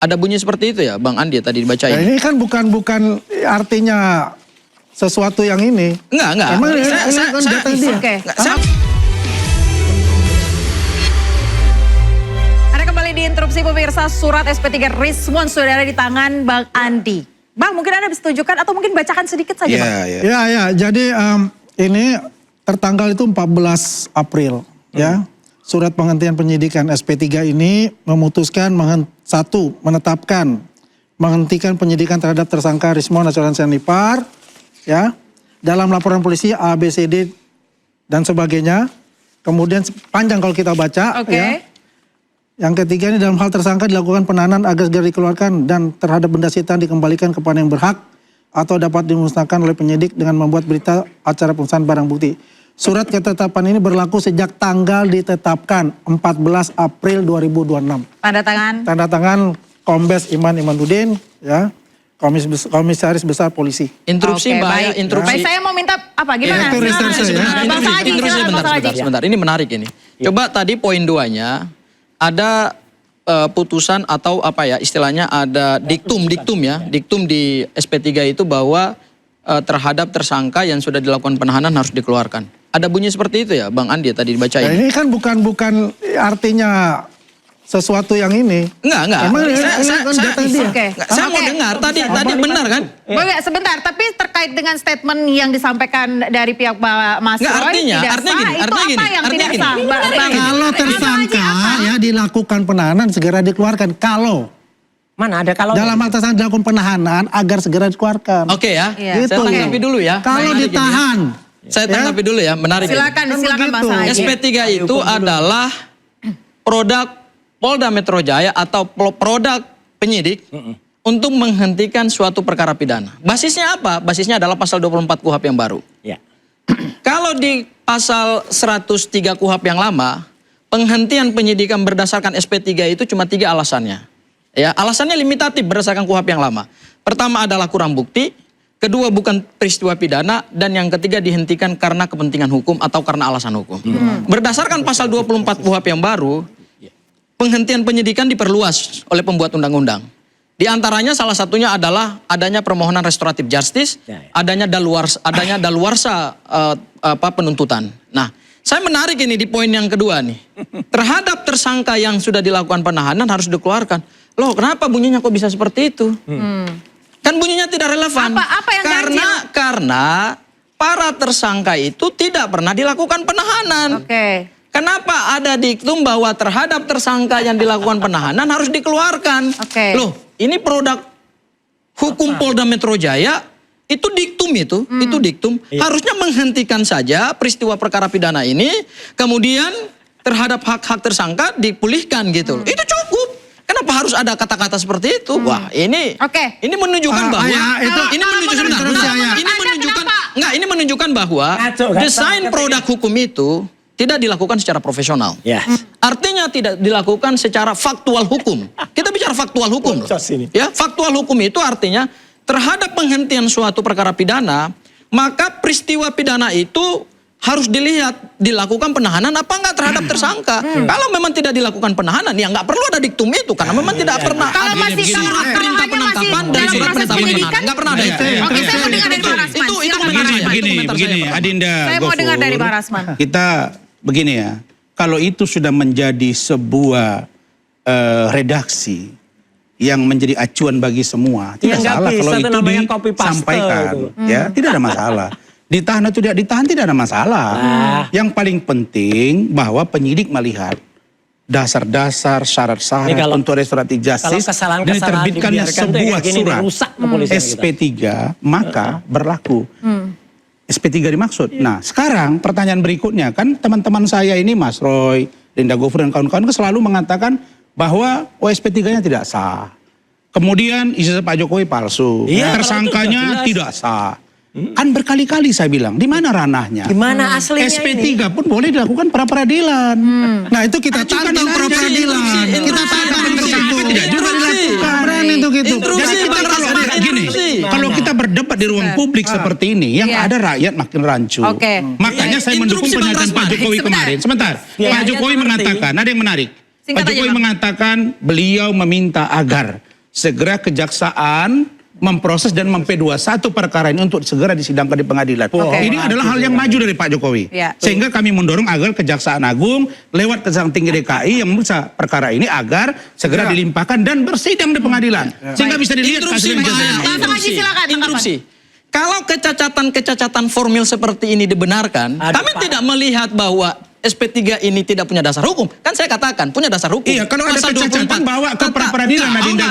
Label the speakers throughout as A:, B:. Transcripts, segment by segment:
A: Ada bunyi seperti itu ya, Bang Andi tadi dibacain.
B: Nah, ini kan bukan artinya sesuatu yang ini.
A: Enggak.
B: Emang kan data dia.
C: Oke. Anda kembali di interupsi pemirsa, surat SP3 Rizwan sudah ada di tangan Bang Andi. Bang, mungkin Anda bisa tunjukkan atau mungkin bacakan sedikit saja, Bang.
B: Ya. Jadi ini tertanggal itu 14 April, ya. Surat penghentian penyidikan SP3 ini memutuskan menetapkan menghentikan penyidikan terhadap tersangka Rizwan Asuransi Nipar, ya, dalam laporan polisi A, B, C, D dan sebagainya. Kemudian panjang kalau kita baca, ya. Yang ketiga ini dalam hal tersangka dilakukan penahanan agar segera dikeluarkan dan terhadap benda sitaan dikembalikan kepada yang berhak atau dapat dimusnahkan oleh penyidik dengan membuat berita acara pemusnahan barang bukti. Surat ketetapan ini berlaku sejak tanggal ditetapkan 14 April 2026.
C: Tanda tangan?
B: Tanda tangan Kombes Iman Imanuddin, ya, Komisaris Besar Polisi.
A: Interupsi Mbak,
C: baik.
A: interupsi.
C: Baik, saya mau minta apa gimana?
A: Sebentar, ini menarik ini. Coba tadi poin 2-nya ada putusan atau apa ya istilahnya ada diktum di SP3 itu bahwa terhadap tersangka yang sudah dilakukan penahanan harus dikeluarkan. Ada bunyi seperti itu ya, Bang Andi tadi dibacain.
B: Nah, ini kan bukan artinya sesuatu yang ini.
A: Enggak.
B: Emang kan data dia.
A: Saya mau dengar tadi benar kan?
C: Boleh sebentar, tapi terkait dengan statement yang disampaikan dari pihak Mas Roy tidak sah, itu apa yang tidak sah?
B: Kalau tersangka ya dilakukan penahanan segera dikeluarkan. Kalau
D: mana ada kalau
B: dalam hal tersangka dilakukan penahanan agar segera dikeluarkan.
A: Oke ya.
C: Iya.
A: Saya tanggapi dulu ya.
B: Kalau ditahan.
A: Saya tanggapi dulu ya, menarik.
C: Silakan Mas Haji.
A: SP3 itu adalah produk Polda Metro Jaya atau produk penyidik untuk menghentikan suatu perkara pidana. Basisnya apa? Basisnya adalah pasal 24 KUHP yang baru.
D: Ya.
A: Kalau di pasal 103 KUHP yang lama, penghentian penyidikan berdasarkan SP3 itu cuma 3 alasannya. Ya, alasannya limitatif berdasarkan KUHP yang lama. Pertama adalah kurang bukti, kedua bukan peristiwa pidana, dan yang ketiga dihentikan karena kepentingan hukum atau karena alasan hukum. Berdasarkan pasal 24 KUHP yang baru, penghentian penyidikan diperluas oleh pembuat undang-undang. Di antaranya salah satunya adalah adanya permohonan restoratif justice, adanya daluarsa penuntutan. Nah, saya menarik ini di poin yang kedua nih. Terhadap tersangka yang sudah dilakukan penahanan harus dikeluarkan. Loh, kenapa bunyinya kok bisa seperti itu? Kan bunyinya tidak relevan.
C: Apa yang
A: karena para tersangka itu tidak pernah dilakukan penahanan. Kenapa ada diktum bahwa terhadap tersangka yang dilakukan penahanan harus dikeluarkan? Loh, ini produk hukum Polda Metro Jaya, itu diktum itu diktum. Harusnya menghentikan saja peristiwa perkara pidana ini, kemudian terhadap hak-hak tersangka dipulihkan gitu. Itu cukup. Kenapa harus ada kata-kata seperti itu? Wah, ini menunjukkan bahwa ini menunjukkan bahwa desain produk hukum itu tidak dilakukan secara profesional. Artinya tidak dilakukan secara faktual hukum. Kita bicara faktual hukum. Ya, faktual hukum itu artinya terhadap penghentian suatu perkara pidana, maka peristiwa pidana itu harus dilihat dilakukan penahanan apa enggak terhadap tersangka. Kalau memang tidak dilakukan penahanan, ya enggak perlu ada diktum itu karena memang tidak pernah
C: kalau masih
A: surat perintah penangkapan dan surat perintah penahanan. Enggak pernah ada itu.
C: Oke, saya mau dengar dari Pak Rasman.
E: Begini, Adinda.
C: Saya mau dengar dari Pak Rasman.
E: Kita begini ya, kalau itu sudah menjadi sebuah redaksi yang menjadi acuan bagi semua, tidak salah kalau itu disampaikan, ya tidak ada masalah. Ditahan atau tidak ditahan tidak ada masalah. Yang paling penting bahwa penyidik melihat dasar-dasar syarat-syarat untuk restoratif justice dan diterbitkannya sebuah surat SP3 maka berlaku. SP3 dimaksud. Nah, sekarang pertanyaan berikutnya kan teman-teman saya ini Mas Roy, Linda Gofur dan kawan-kawan selalu mengatakan bahwa SP3-nya tidak sah. Kemudian ijazah Pak Jokowi palsu. Tersangkanya tidak sah. Kan berkali-kali saya bilang, di mana ranahnya?
D: Gimana aslinya
E: SP3 pun boleh dilakukan pra-peradilan.
B: Nah, itu kita tantang pra-peradilan. Kita tantang ke situ.
E: Tidak juga dilakukan. Jadi kita kalau kita berdebat di ruang publik seperti ini, yang ada rakyat makin rancu. Makanya saya mendukung pernyataan Pak Jokowi kemarin. Sebentar, Pak Jokowi mengatakan, ada yang menarik. Pak Jokowi mengatakan beliau meminta agar segera kejaksaan memproses dan mem-P21 perkara ini untuk segera disidangkan di pengadilan. Ini adalah hal yang maju dari Pak Jokowi.
C: Ya.
E: Sehingga kami mendorong agar Kejaksaan Agung lewat Kejaksaan Tinggi DKI yang memeriksa perkara ini agar segera dilimpahkan dan bersidang di pengadilan. Sehingga bisa dilihat
A: Interupsi,
E: hasil
A: Pak.
E: judgment.
C: silakan,
A: Interupsi. Kalau kecacatan-kecacatan formil seperti ini dibenarkan, kami tidak melihat bahwa SP3 ini tidak punya dasar hukum. Kan saya katakan punya dasar hukum.
E: Iya, kalau ada
A: Pasal
E: kecacatan
A: 24.
E: bawa ke pra-peradilan, Adinda.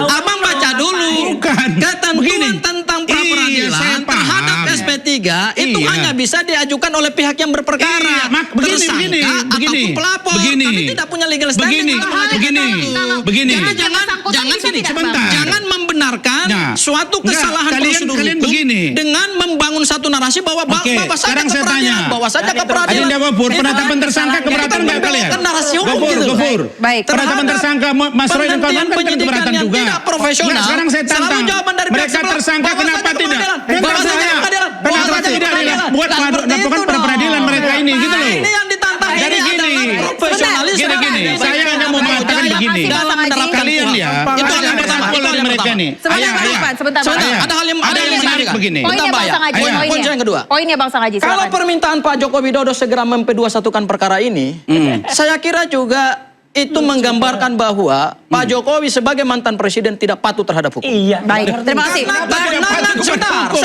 A: Abang baca dulu.
E: Bukan.
A: Ketentuan
E: Begini.
A: tentang
E: Iya, saya
A: pra-peradilan
E: paham.
A: terhadap SP3 itu
E: Iya.
A: hanya bisa diajukan oleh pihak yang berperkara.
E: Iya, begini,
A: Tersangka ataupun pelapor.
E: begini.
A: Kami tidak punya legal standing.
E: Begini,
A: kalau mengajukan
E: begini,
A: itu.
E: begini.
A: Jadi jangan
C: bisa
A: gini,
C: tidak,
E: Sebentar.
A: jangan membenarkan
E: Nah,
A: suatu
E: enggak,
A: kesalahan
E: kalian
A: prosedur
E: begini.
A: hukum dengan membangun satu narasi bahwa
E: Oke,
A: bawa saja
E: sekarang
A: ke
E: saya
A: peradilan,
E: tanya.
A: bawa saja ke peradilan.
E: Adinda Gofur,
A: Itu
E: penetapan
A: kan
E: tersangka
A: kesalahan.
E: keberatan
A: Itu kan
E: nggak kalian?
A: membawakan narasi hukum
E: Gofur,
A: gitu.
E: Gofur.
C: Baik.
E: Penetapan tersangka Mas Roy dan kawan-kawan kan
A: penyidikan
E: keberatan
A: yang
E: juga.
A: tidak profesional.
E: Nah, sekarang saya
A: selalu
E: tantang.
A: jawaban dari pihak
E: Mereka
A: sebelah.
E: tersangka
A: Bawa
E: kenapa
A: saja ke
E: tidak?
A: pengadilan.
E: Kenapa
A: Bawa saja ke
E: saya?
A: pengadilan. Bawa
E: Kenapa
A: saja ke
E: tidak
A: pengadilan.
E: buat
A: Nah, seperti
E: dapat
A: itu
E: pra-peradilan
A: dong.
E: mereka ini gitu loh.
A: Ini yang ditantang
E: Jadi
A: ini
E: gini,
A: adalah profesionalisme.
E: gini, saya hanya mau mengatakan begini.
A: Dalam menerapkan
E: Kalian
A: kuhap.
E: ya,
A: Itu hal yang
E: ada
A: pertama.
E: sampel
A: Itu hal
E: dari
A: yang
E: mereka
A: pertama.
E: nih.
C: Sebentar,
E: Ayah,
C: Bang
E: ayah.
C: Irfan, sebentar, Bang
A: Sebentar,
C: Irfan.
A: ada hal yang
E: menarik
A: menarik
E: begini.
C: Poinnya Bang
A: Bayar.
C: Sangaji,
E: Ayah.
A: Poin yang kedua.
C: Poinnya Bang Sangaji,
A: Kalau
C: silakan.
A: permintaan Pak Joko Widodo segera mem-P21kan perkara ini, saya kira juga itu menggambarkan bahwa Pak Jokowi sebagai mantan presiden tidak patuh terhadap hukum.
D: Iya.
C: Baik, terima kasih.
A: Karena
E: Tidak
A: kewenangan
E: patuh kepada
A: sebentar,
E: hukum.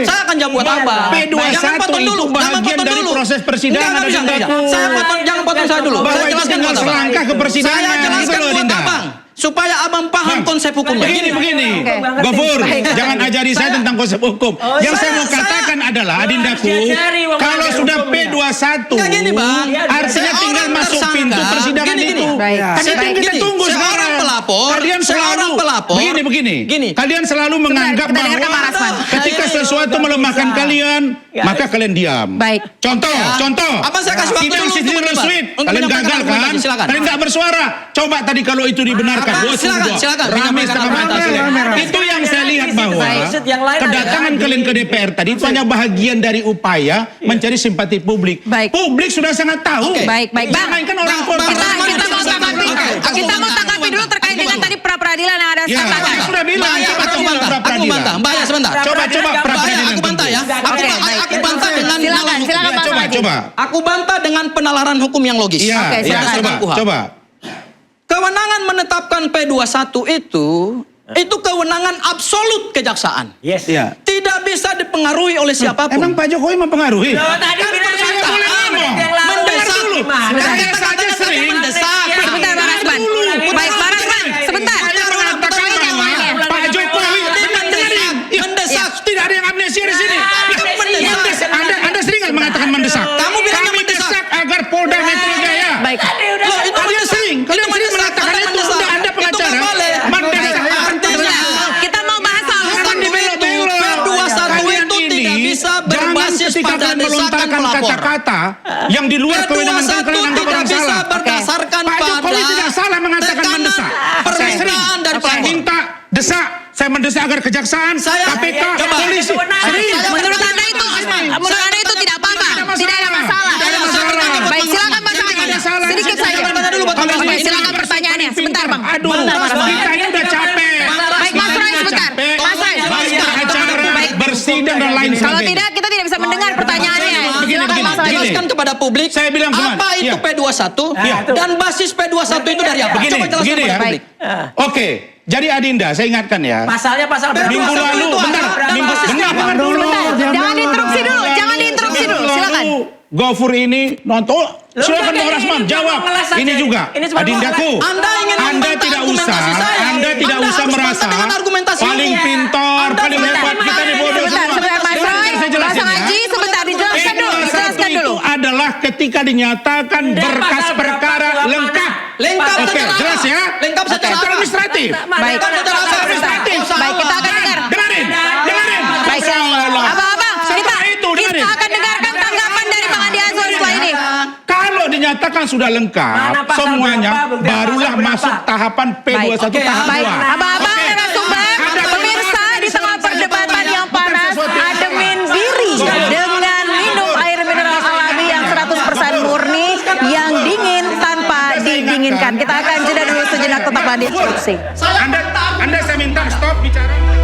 A: saya akan jawab buat apa?
E: P21
A: Jangan potong
E: itu
A: dulu, jangan
E: bagian
A: potong
E: dari
A: dulu.
E: proses persidangan,
A: Enggak bisa,
E: Adinda.
A: enggak bisa. Jangan potong saya dulu.
E: Bahwa
A: Saya
E: itu
A: jelaskan
E: tinggal
A: buat apa.
E: selangkah ke persidangan.
A: Saya jelaskan
E: Gitu loh,
A: buat
E: Adinda.
A: abang. Supaya abang paham
E: Bang,
A: konsep hukumnya.
E: Begini.
C: Oke.
E: Gofur,
C: Baik.
E: jangan ajari saya tentang konsep hukum. Yang saya mau katakan adalah, Adindaku,
D: Ajari, Bang,
E: kalau
D: belajar
E: sudah
D: hukumnya.
E: P21,
A: Nggak gini, Bang.
E: artinya tinggal
A: Seorang
E: masuk
A: tersangka,
E: pintu persidangan
A: gini,
E: itu.
C: Baik.
E: Kan itu yang kita
A: Gini,
E: tunggu
A: seorang
E: sekarang.
A: pelapor,
E: Kalian
A: seorang
E: selalu,
A: pelapor.
E: begini.
A: Gini.
E: Kalian selalu menganggap
C: kita dengarkan Pak
E: bahwa
C: Rasman.
E: ketika
A: Ini
E: sesuatu melemahkan kalian, maka kalian diam.
C: Baik.
E: Contoh.
A: Abang saya kasih waktu
E: Sidang
A: dulu
E: Siti
A: untuk berdebat.
E: Nurul
A: Untuk
E: kalian
A: menyampaikan
E: gagal kan?
A: argumentasi, silakan.
E: Kalian nggak bersuara. Coba tadi kalau itu dibenarkan.
A: Abang,
E: Wah,
A: silakan,
E: sudah.
A: silakan.
E: Rame
A: Menyampaikan
E: setengah
A: argumentasi.
E: mati. Itu yang saya lihat bahwa
D: Yang lain ada.
E: kedatangan kalian ke DPR tadi itu hanya bagian dari upaya mencari simpati publik.
C: Baik.
E: Publik sudah sangat tahu.
A: Oke.
C: Baik, baik. Bang,
E: Jangan kan orang
A: Bang,
E: kota.
A: Bang,
C: kita mau tanggapi.
A: Oke,
C: Kita mau tanggapi dulu terkait dengan tadi pra-peradilan yang ada
E: Ya,
C: katakan.
E: saya sudah bilang.
A: Bahaya,
E: Coba
A: aku
E: bilang
A: bantah. Aku
E: pra-peradilan.
A: bantah. Bahaya sebentar.
E: Coba
A: Bahaya,
E: pra-peradilan
A: aku bantah ya.
E: tentu.
C: Oke, baik.
A: Aku bantah dengan
C: Silakan,
A: nalar hukum.
C: silakan Bang Sangaji.
E: Coba.
A: Aku bantah dengan penalaran hukum yang logis.
E: Iya,
C: Oke,
E: iya,
C: silakan.
E: coba.
A: Kewenangan menetapkan P21 itu kewenangan absolut kejaksaan.
D: Yes.
E: Iya.
A: Tidak bisa dipengaruhi oleh siapapun.
E: Emang Pak Jokowi mempengaruhi?
D: Loh, tadi bilang
E: saya
D: yang
E: boleh
D: lain,
E: ngomong.
D: yang lain.
A: Mendesak
D: Dulu.
A: gimana?
E: Saya saja sering
A: mendesak.
C: Sebentar Bang Rasman. Baik, Bang Rasman, sebentar.
E: Saya mengatakan
C: Poinnya,
E: bahwa
C: poinnya.
E: Pak Jokowi
A: Mendesak.
E: Ya,
A: Mendesak.
E: tidak ada yang amnesia di sini.
A: Mendesak.
E: Anda sering nggak mengatakan mendesak?
A: Kamu bilang
E: Kami
A: mendesak.
E: desak agar Polda Metro Jaya.
C: Baik.
A: Loh, itu
E: Kalian sering
A: mendesak,
E: mengatakan itu.
A: mendesak.
E: Udah Anda
A: Itu
E: pengacara.
A: nggak boleh.
E: Mendesak.
A: Artinya,
C: Kita mau bahas soal hukum.
E: Jangan dibelok-belok.
A: P21
E: Kalian
A: itu
E: ini
A: tidak bisa
E: jangan
A: berbasis
E: ketika
A: pada
E: kalian
A: desakan
E: melontarkan
A: pelapor.
E: kata-kata yang di luar kewenangan
A: P21
E: kalian anggap
A: tidak
E: orang
A: bisa
E: salah.
A: berdasarkan
E: Pak Jokowi
A: pada
E: tidak salah mengatakan
A: tekanan
E: mendesak. Saya sering.
A: permintaan dari
E: Saya
A: pelapor.
E: minta desak. Saya mendesak agar kejaksaan, KPK,
A: coba.
E: polisi. Sering.
C: Menurut Anda itu tidak apa-apa, tidak ada masalah.
E: Tidak ada masalah.
C: Baik, silakan Bang
E: Tidak ada
C: Sangaji.
E: salah.
C: Sedikit saja. Oke, silakan pertanyaannya. Sebentar, Bang.
E: Aduh, kita ini udah capek.
C: Baik, Mas Roy sebentar. Mas Roy.
E: Banyak acara,
C: Baik.
E: bersidang dan lain
C: Kalau
E: sebagainya.
C: tidak, kita tidak bisa mendengar pertanyaannya. Silakan Bang Sangaji.
A: Jelaskan kepada publik
E: Saya bilang sama,
A: apa itu
E: iya.
A: P21
E: Iya.
A: dan basis P21 itu dari apa?
E: Begini,
A: Coba jelaskan
E: begini
A: kepada
E: ya.
A: publik.
E: Oke, jadi Adinda, saya ingatkan ya.
D: Pasalnya pasal berapa?
E: Minggu lalu,
A: itu
E: bentar,
A: ada
E: minggu
A: basisnya
E: bentar,
A: apa?
E: dulu.
C: Jangan diinterupsi dulu, jangan diinterupsi dulu. Silakan.
E: Gofur ini nonton.
D: Lu
E: Silakan
D: udah
E: Bang
D: kayak
E: Rasman
D: ini,
E: jawab.
D: cuma ngeles aja.
E: Ini juga.
D: Ini cuma
E: Adindaku.
D: ngeles.
A: Anda ingin
E: Anda
A: membantah
E: tidak usah.
A: argumentasi saya.
E: Anda tidak
A: Anda
E: usah
A: harus
E: merasa
A: bantah dengan argumentasi
E: paling
A: ini.
E: pintar,
A: Anda
E: paling
A: sebentar,
E: hebat. Kita ini bodoh
C: Sebentar,
E: semua.
C: sebentar Mas
E: Dengar,
C: Roy.
E: saya
C: Mas
E: jelasin ya.
C: Sangaji, sebentar dijelaskan dulu. Dijelaskan
E: P21
C: dulu.
E: itu adalah ketika dinyatakan berkas
D: pasal
E: perkara
D: berapa,
E: lengkap.
A: Lengkap
E: Oke,
A: secara apa?
E: jelas ya.
A: Lengkap secara
E: Secara
A: apa?
E: administratif.
C: Baik.
A: Secara
E: administratif.
C: Baik, kita akan dengar.
E: Dengarin.
C: Baik.
E: Salah.
C: Abang-abang,
E: Setelah itu,
C: kita
E: dengarin.
C: akan dengarkan tanggapan dari Bang Andi Azwar setelah ini.
E: Kalau dinyatakan sudah lengkap,
D: Mana pasal
E: semuanya
D: berapa, bukti
E: barulah
D: pasal
E: masuk
D: berapa?
E: tahapan P21
A: Oke,
E: tahap
C: Baik,
E: 2.
C: abang-abang
E: Oke.
C: narasumber,
E: Ada
C: pemirsa di tengah
E: saya
C: perdebatan
E: tanya,
C: yang
E: bukan
C: panas,
E: sesuatu yang
C: ademin
E: salah.
C: diri dengan minum air mineral alami yang 100% murni, yang dingin tanpa didinginkan. Kita akan jeda dulu sejenak, tetaplah di instruksi.
E: Anda Anda saya minta stop bicara.